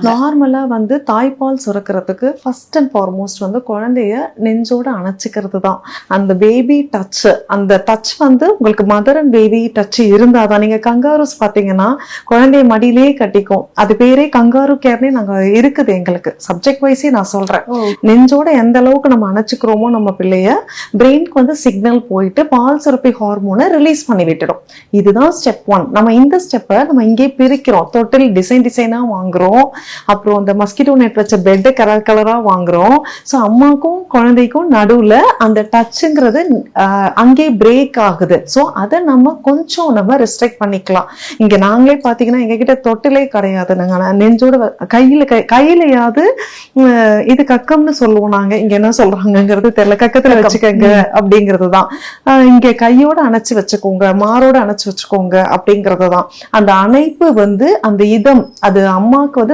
நார்மலா வந்து தாய்ப்பால் சுரக்கிறதுக்கு ஃபர்ஸ்ட் அண்ட் ஃபார்மோஸ்ட் வந்து குழந்தைய நெஞ்சோட அணைச்சிக்கிறது தான். அந்த பேபி டச், அந்த டச் வந்து உங்களுக்கு மதர் அண்ட் பேபி டச் இருந்தாதான். நீங்க கங்காரூஸ் பாத்தீங்கன்னா குழந்தைய மடியிலேயே கட்டிக்கும். அது பேரே கங்காரு கேர்னே நாங்க இருக்குது எங்களுக்கு. சப்ஜெக்ட் வைஸே நான் சொல்றேன். நெஞ்சோட எந்த அளவுக்கு நம்ம அணைச்சிக்கிறோமோ நம்ம பிள்ளைய, பிரெயினுக்கு வந்து சிக்னல் போயிட்டு பால் சுரப்பி ஹார்மோனை ரிலீஸ் பண்ணி விட்டுடும். இதுதான் ஸ்டெப் 1. நம்ம இந்த ஸ்டெப்பை நம்ம இங்கே பிரிக்கிறோம். தொட்டில் டிசைனா வாங்குறோம். அப்புறம் அந்த மஸ்கிட்டோ நெட் வச்ச பெட் கலரா வாங்குறோம். ஸோ அம்மாக்கும் குழந்தைக்கும் நடுவுல அந்த டச்சுங்கிறது அங்கே பிரேக் ஆகுது. ஸோ அதை நம்ம கொஞ்சம் நம்ம ரெஸ்ட்ரிக்ட் பண்ணிக்கலாம். இங்க நாங்களே பாத்தீங்கன்னா எங்க கிட்ட தொட்டிலே கிடையாது. நாங்க நெஞ்சோட கையிலையாவது இது கக்கம்னு சொல்லுவோம். நாங்க இங்க என்ன சொல்றாங்கிறது தெரியல. கக்கத்துல வச்சுக்கோங்க அப்படிங்கிறதுதான். இங்க கையோட அணைச்சு வச்சுக்கோங்க, மாரோட அணைச்சு வச்சுக்கோங்க அப்படிங்கறதுதான். அந்த அணைப்பு வந்து அந்த இதம் அது அம்மாக்கு வந்து